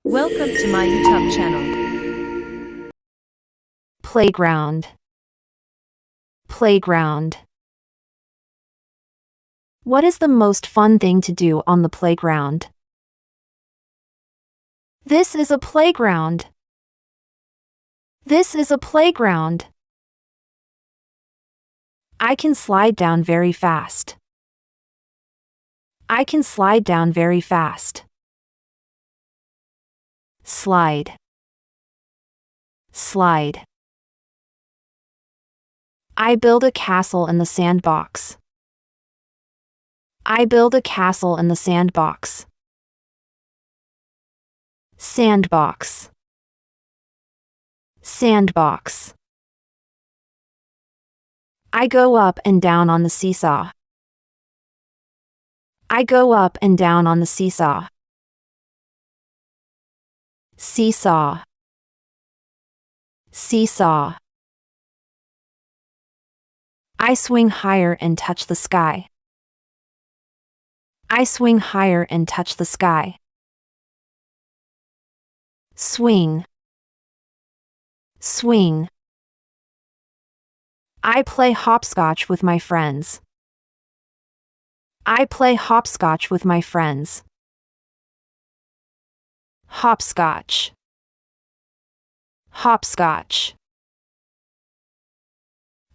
Welcome to my YouTube channel. Playground. Playground. What is the most fun thing to do on the playground? This is a playground. This is a playground. I can slide down very fast. I can slide down very fast. Slide. Slide. I build a castle in the sandbox. I build a castle in the sandbox. Sandbox. Sandbox. I go up and down on the seesaw. I go up and down on the seesaw. Seesaw. Seesaw. I swing higher and touch the sky. I swing higher and touch the sky. Swing. Swing. I play hopscotch with my friends. I play hopscotch with my friends. Hopscotch. Hopscotch.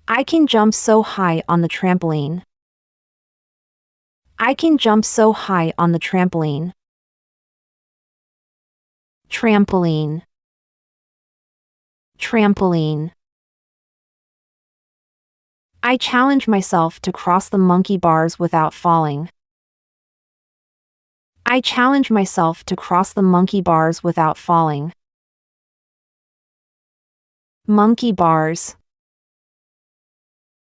I can jump so high on the trampoline. I can jump so high on the trampoline. Trampoline. Trampoline. I challenge myself to cross the monkey bars without falling. I challenge myself to cross the monkey bars without falling. Monkey bars.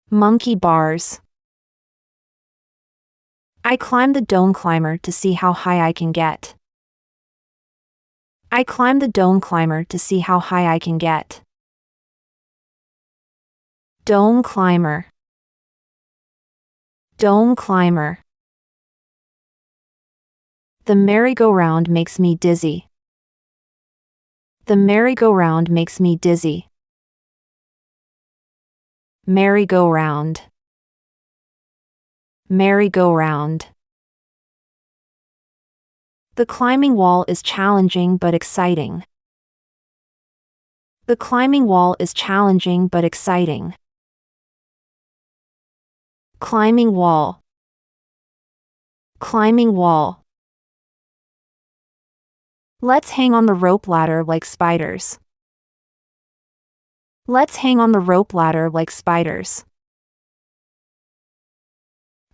Monkey bars. I climb the dome climber to see how high I can get. I climb the dome climber to see how high I can get. Dome climber. Dome climber. The merry-go-round makes me dizzy. The merry-go-round makes me dizzy. Merry-go-round. Merry-go-round. The climbing wall is challenging but exciting. The climbing wall is challenging but exciting. Climbing wall. Climbing wall. Let's hang on the rope ladder like spiders. Let's hang on the rope ladder like spiders.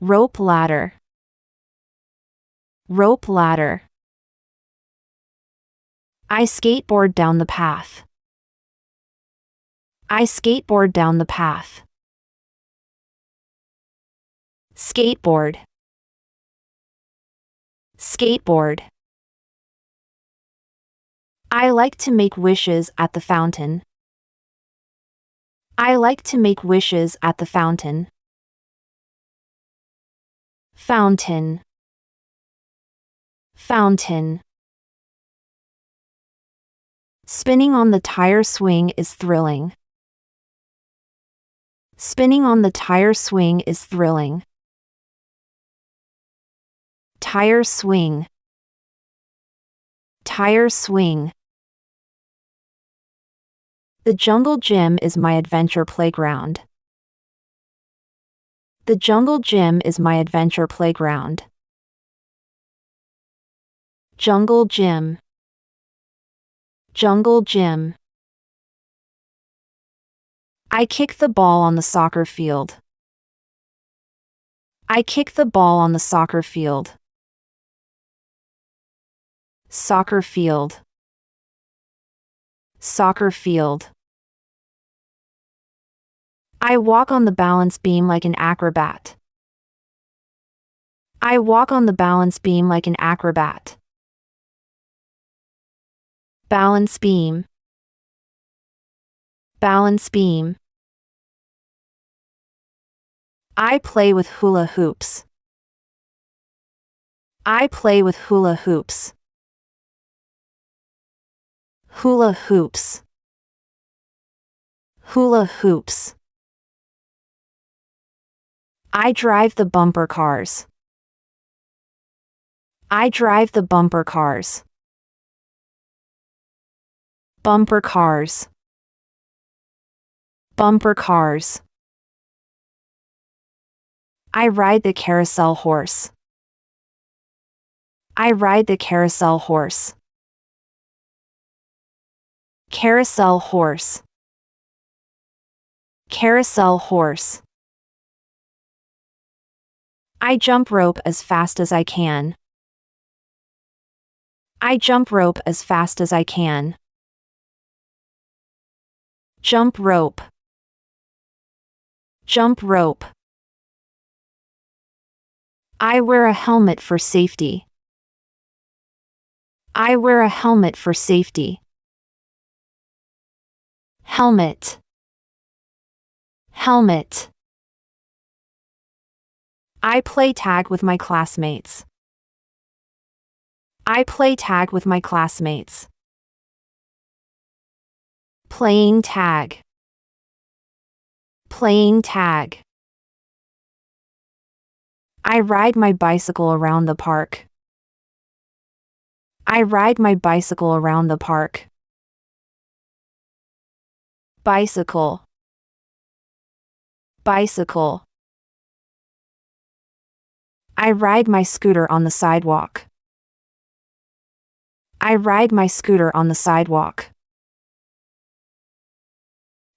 Rope ladder. Rope ladder. I skateboard down the path. I skateboard down the path. Skateboard. Skateboard. I like to make wishes at the fountain. I like to make wishes at the fountain. Fountain. Fountain. Spinning on the tire swing is thrilling. Spinning on the tire swing is thrilling. Tire swing. Tire swing. The jungle gym is my adventure playground. The jungle gym is my adventure playground. Jungle gym. Jungle gym. I kick the ball on the soccer field. I kick the ball on the soccer field. Soccer field. Soccer field. I walk on the balance beam like an acrobat. I walk on the balance beam like an acrobat. Balance beam. Balance beam. I play with hula hoops. I play with hula hoops. Hula hoops. Hula hoops. I drive the bumper cars. I drive the bumper cars. Bumper cars. Bumper cars. I ride the carousel horse. I ride the carousel horse. Carousel horse. Carousel horse. I jump rope as fast as I can. I jump rope as fast as I can. Jump rope. Jump rope. I wear a helmet for safety. I wear a helmet for safety. Helmet. Helmet. I play tag with my classmates. I play tag with my classmates. Playing tag. Playing tag. I ride my bicycle around the park. I ride my bicycle around the park. Bicycle. Bicycle. I ride my scooter on the sidewalk. I ride my scooter on the sidewalk.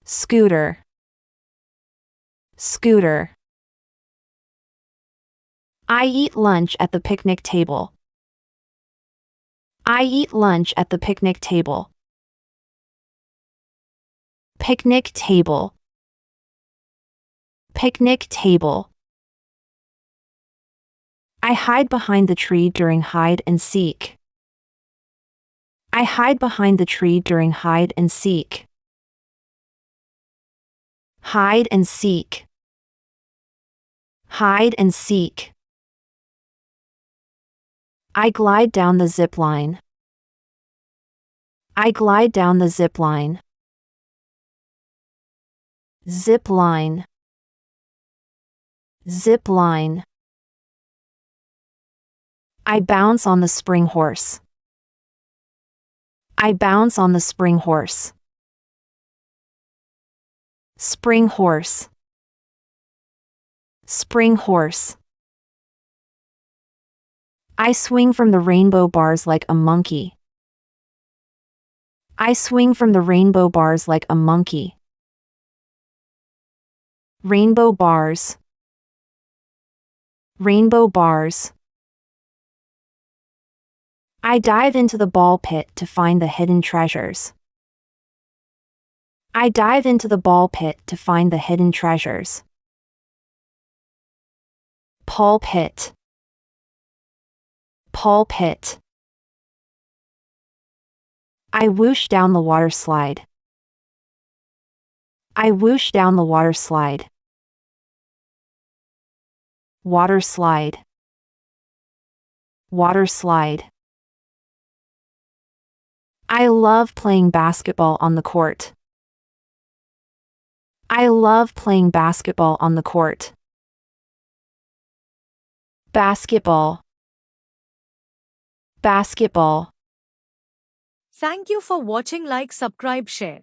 Scooter. Scooter. I eat lunch at the picnic table. I eat lunch at the picnic table. Picnic table. Picnic table. I hide behind the tree during hide and seek. I hide behind the tree during hide and seek. Hide and seek. Hide and seek. I glide down the zip line. I glide down the zip line. Zip line. Zip line. I bounce on the spring horse. I bounce on the spring horse. Spring horse. Spring horse. I swing from the rainbow bars like a monkey. I swing from the rainbow bars like a monkey. Rainbow bars. Rainbow bars. I dive into the ball pit to find the hidden treasures. I dive into the ball pit to find the hidden treasures. Pulpit. Pulpit. I whoosh down the water slide. I whoosh down the water slide. Water slide. Water slide. I love playing basketball on the court. I love playing basketball on the court. Basketball. Basketball. Thank you for watching. Like, subscribe, share.